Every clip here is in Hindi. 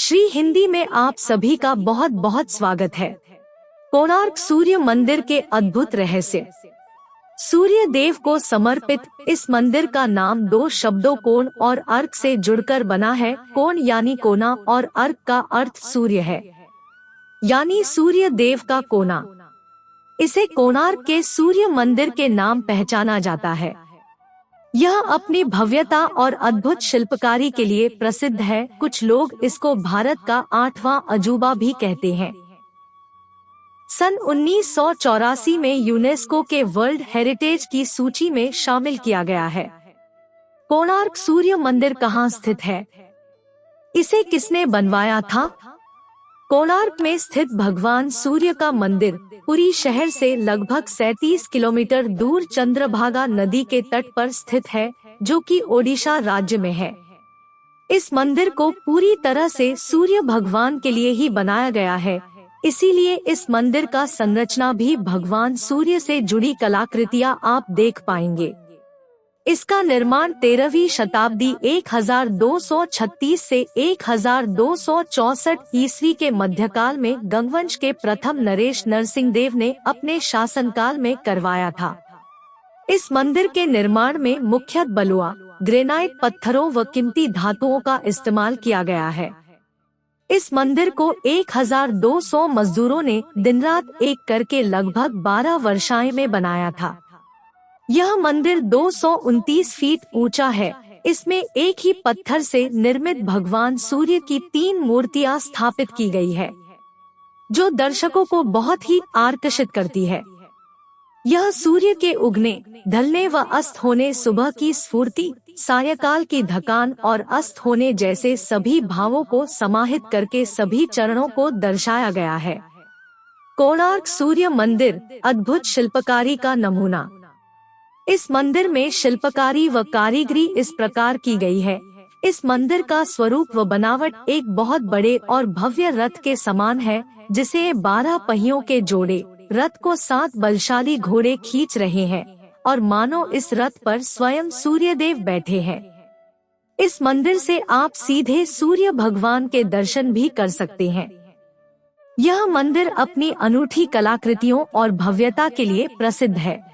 श्री हिंदी में आप सभी का बहुत बहुत स्वागत है। कोणार्क सूर्य मंदिर के अद्भुत रहस्य। सूर्य देव को समर्पित इस मंदिर का नाम दो शब्दों कोण और अर्क से जुड़कर बना है। कोण यानी कोना और अर्क का अर्थ सूर्य है, यानी सूर्य देव का कोना। इसे कोणार्क के सूर्य मंदिर के नाम पहचाना जाता है। यह अपनी भव्यता और अद्भुत शिल्पकारी के लिए प्रसिद्ध है। कुछ लोग इसको भारत का 8वां अजूबा भी कहते हैं। सन 1984 में यूनेस्को के वर्ल्ड हेरिटेज की सूची में शामिल किया गया है। कोणार्क सूर्य मंदिर कहाँ स्थित है? इसे किसने बनवाया था? कोणार्क में स्थित भगवान सूर्य का मंदिर पुरी शहर से लगभग 37 किलोमीटर दूर चंद्रभागा नदी के तट पर स्थित है, जो कि ओडिशा राज्य में है। इस मंदिर को पूरी तरह से सूर्य भगवान के लिए ही बनाया गया है, इसीलिए इस मंदिर का संरचना भी भगवान सूर्य से जुड़ी कलाकृतियां आप देख पाएंगे। इसका निर्माण 13वीं शताब्दी 1236 से 1264 ईस्वी के मध्यकाल में गंगवंश के प्रथम नरेश नरसिंह देव ने अपने शासनकाल में करवाया था। इस मंदिर के निर्माण में मुख्यतः बलुआ, ग्रेनाइट पत्थरों व कीमती धातुओं का इस्तेमाल किया गया है। इस मंदिर को 1200 मजदूरों ने दिन रात एक करके लगभग 12 वर्षाएं में बनाया था। यह मंदिर 229 फीट ऊंचा है। इसमें एक ही पत्थर से निर्मित भगवान सूर्य की 3 मूर्तियां स्थापित की गई है, जो दर्शकों को बहुत ही आकर्षित करती है। यह सूर्य के उगने, ढलने व अस्त होने, सुबह की स्फूर्ति, सायंकाल की थकान और अस्त होने जैसे सभी भावों को समाहित करके सभी चरणों को दर्शाया गया है। कोणार्क सूर्य मंदिर अद्भुत शिल्पकारी का नमूना। इस मंदिर में शिल्पकारी व कारीगरी इस प्रकार की गई है। इस मंदिर का स्वरूप व बनावट एक बहुत बड़े और भव्य रथ के समान है, जिसे 12 पहियों के जोड़े रथ को 7 बलशाली घोड़े खींच रहे हैं और मानो इस रथ पर स्वयं सूर्यदेव बैठे हैं। इस मंदिर से आप सीधे सूर्य भगवान के दर्शन भी कर सकते हैं। यह मंदिर अपनी अनूठी कलाकृतियों और भव्यता के लिए प्रसिद्ध है,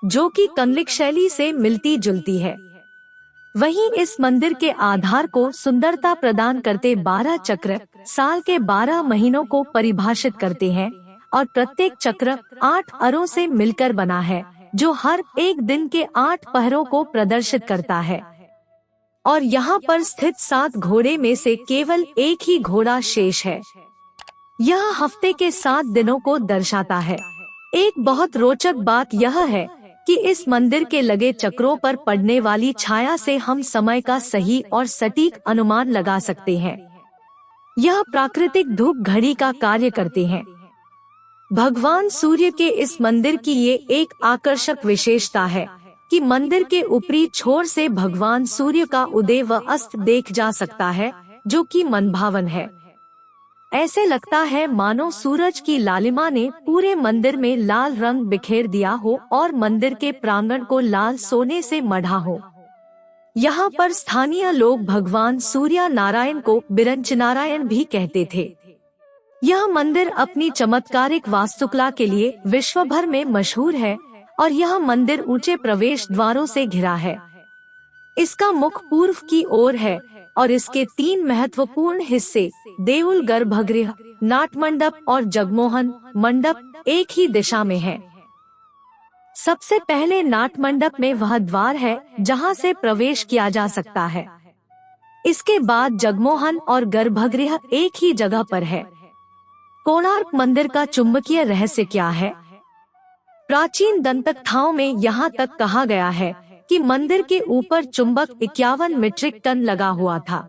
जो कि कन्लिक शैली से मिलती जुलती है। वहीं इस मंदिर के आधार को सुंदरता प्रदान करते 12 चक्र साल के 12 महीनों को परिभाषित करते हैं और प्रत्येक चक्र 8 अरों से मिलकर बना है, जो हर एक दिन के 8 पहरों को प्रदर्शित करता है। और यहाँ पर स्थित 7 घोड़े में से केवल एक ही घोड़ा शेष है। यह हफ्ते के 7 दिनों को दर्शाता है। एक बहुत रोचक बात यह है कि इस मंदिर के लगे चक्रों पर पड़ने वाली छाया से हम समय का सही और सटीक अनुमान लगा सकते हैं। यह प्राकृतिक धूप घड़ी का कार्य करते हैं। भगवान सूर्य के इस मंदिर की ये एक आकर्षक विशेषता है कि मंदिर के ऊपरी छोर से भगवान सूर्य का उदय व अस्त देख जा सकता है, जो कि मनभावन है। ऐसे लगता है मानो सूरज की लालिमा ने पूरे मंदिर में लाल रंग बिखेर दिया हो और मंदिर के प्रांगण को लाल सोने से मढ़ा हो। यहाँ पर स्थानीय लोग भगवान सूर्य नारायण को बिरंच नारायण भी कहते थे। यह मंदिर अपनी चमत्कारिक वास्तुकला के लिए विश्व भर में मशहूर है और यह मंदिर ऊंचे प्रवेश द्वारों से घिरा है। इसका मुख पूर्व की ओर है और इसके 3 महत्वपूर्ण हिस्से देउल गर्भगृह, नाट मंडप और जगमोहन मंडप एक ही दिशा में है। सबसे पहले नाट मंडप में वह द्वार है जहां से प्रवेश किया जा सकता है। इसके बाद जगमोहन और गर्भगृह एक ही जगह पर है। कोणार्क मंदिर का चुंबकीय रहस्य क्या है? प्राचीन दंतकथाओं में यहाँ तक कहा गया है कि मंदिर के ऊपर चुंबक 51 मीट्रिक टन लगा हुआ था,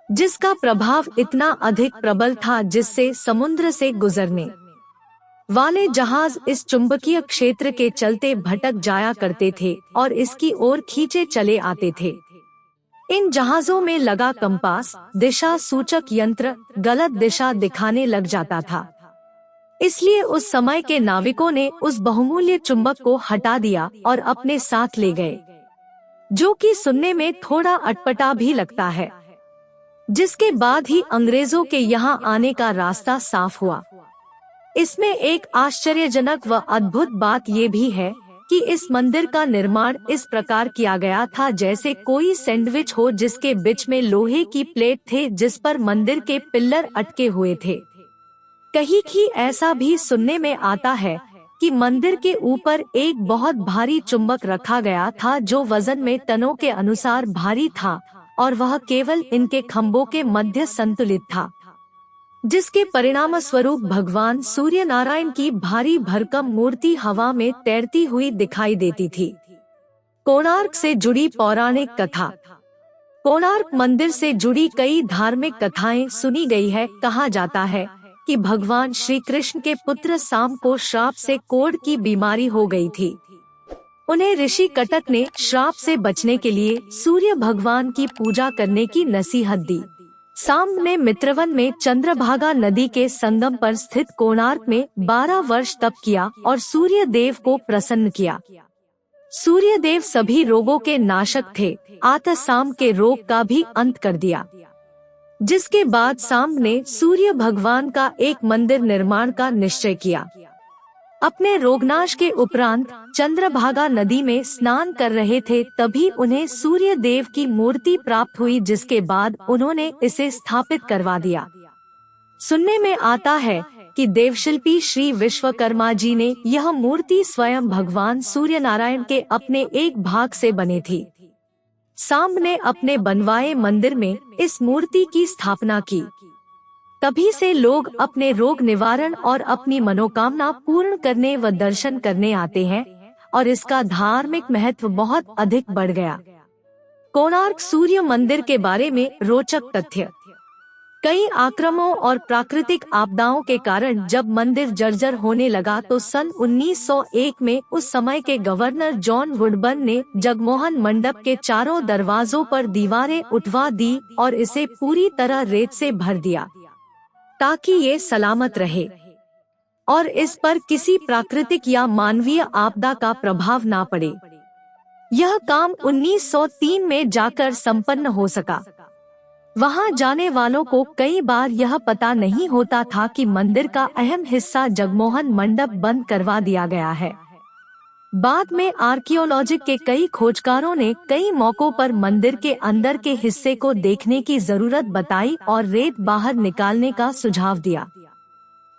जिसका प्रभाव इतना अधिक प्रबल था जिससे समुद्र से गुजरने वाले जहाज इस चुंबकीय क्षेत्र के चलते भटक जाया करते थे और इसकी ओर खींचे चले आते थे। इन जहाजों में लगा कंपास, दिशा सूचक यंत्र गलत दिशा दिखाने लग जाता था। इसलिए उस समय के नाविकों ने उस बहुमूल्य चुंबक को हटा दिया और अपने साथ ले गए, जो कि सुनने में थोड़ा अटपटा भी लगता है। जिसके बाद ही अंग्रेजों के यहाँ आने का रास्ता साफ हुआ। इसमें एक आश्चर्यजनक व अद्भुत बात ये भी है कि इस मंदिर का निर्माण इस प्रकार किया गया था जैसे कोई सैंडविच हो, जिसके बीच में लोहे की प्लेट थे जिस पर मंदिर के पिल्लर अटके हुए थे। कहीं ऐसा भी सुनने में आता है कि मंदिर के ऊपर एक बहुत भारी चुंबक रखा गया था जो वजन में टनों के अनुसार भारी था और वह केवल इनके खम्भों के मध्य संतुलित था, जिसके परिणाम स्वरूप भगवान सूर्य नारायण की भारी भरकम मूर्ति हवा में तैरती हुई दिखाई देती थी। कोणार्क से जुड़ी पौराणिक कथा। कोणार्क मंदिर से जुड़ी कई धार्मिक कथाएं सुनी गई है। कहा जाता है कि भगवान श्री कृष्ण के पुत्र साम को श्राप से कोढ़ की बीमारी हो गई थी। उन्हें ऋषि कटक ने श्राप से बचने के लिए सूर्य भगवान की पूजा करने की नसीहत दी। साम ने मित्रवन में चंद्रभागा नदी के संगम पर स्थित कोणार्क में 12 वर्ष तप किया और सूर्य देव को प्रसन्न किया। सूर्य देव सभी रोगों के नाशक थे, अतः साम के रोग का भी अंत कर दिया। जिसके बाद साम ने सूर्य भगवान का एक मंदिर निर्माण का निश्चय किया। अपने रोगनाश के उपरांत चंद्रभागा नदी में स्नान कर रहे थे, तभी उन्हें सूर्य देव की मूर्ति प्राप्त हुई, जिसके बाद उन्होंने इसे स्थापित करवा दिया। सुनने में आता है कि देवशिल्पी श्री विश्वकर्मा जी ने यह मूर्ति स्वयं भगवान सूर्य नारायण के अपने एक भाग से बने थी। साम ने अपने बनवाए मंदिर में इस मूर्ति की स्थापना की। तभी से लोग अपने रोग निवारण और अपनी मनोकामना पूर्ण करने व दर्शन करने आते हैं और इसका धार्मिक महत्व बहुत अधिक बढ़ गया। कोणार्क सूर्य मंदिर के बारे में रोचक तथ्य। कई आक्रमणों और प्राकृतिक आपदाओं के कारण जब मंदिर जर्जर होने लगा तो सन 1901 में उस समय के गवर्नर जॉन वुडबर्न ने जगमोहन मंडप के चारों दरवाजों पर दीवारें उठवा दी और इसे पूरी तरह रेत से भर दिया ताकि ये सलामत रहे और इस पर किसी प्राकृतिक या मानवीय आपदा का प्रभाव ना पड़े। यह काम 1903 में जाकर संपन्न हो सका। वहां जाने वालों को कई बार यह पता नहीं होता था कि मंदिर का अहम हिस्सा जगमोहन मंडप बंद करवा दिया गया है। बाद में आर्कियोलॉजी के कई खोजकारों ने कई मौकों पर मंदिर के अंदर के हिस्से को देखने की जरूरत बताई और रेत बाहर निकालने का सुझाव दिया।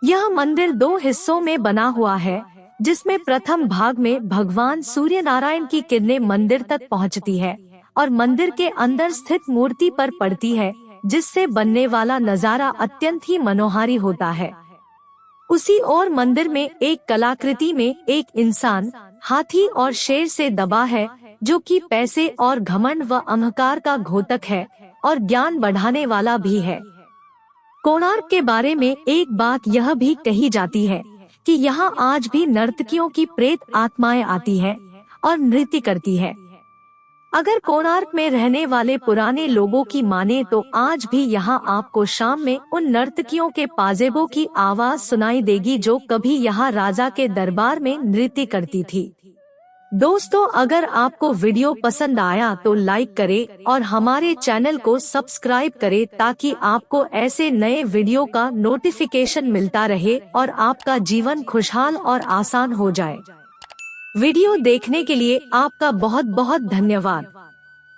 यह मंदिर 2 हिस्सों में बना हुआ है, जिसमें प्रथम भाग में भगवान सूर्य नारायण की किरणें मंदिर तक पहुंचती है और मंदिर के अंदर स्थित मूर्ति पर पड़ती है, जिससे बनने वाला नजारा अत्यंत ही मनोहारी होता है। उसी और मंदिर में एक कलाकृति में एक इंसान हाथी और शेर से दबा है, जो कि पैसे और घमंड व अहंकार का घोतक है और ज्ञान बढ़ाने वाला भी है। कोणार्क के बारे में एक बात यह भी कही जाती है कि यहाँ आज भी नर्तकियों की प्रेत आत्माएं आती है और नृत्य करती है। अगर कोणार्क में रहने वाले पुराने लोगों की माने तो आज भी यहाँ आपको शाम में उन नर्तकियों के पाजेबों की आवाज सुनाई देगी जो कभी यहाँ राजा के दरबार में नृत्य करती थी। दोस्तों, अगर आपको वीडियो पसंद आया तो लाइक करें और हमारे चैनल को सब्सक्राइब करें ताकि आपको ऐसे नए वीडियो का नोटिफिकेशन मिलता रहे और आपका जीवन खुशहाल और आसान हो जाए। वीडियो देखने के लिए आपका बहुत बहुत धन्यवाद।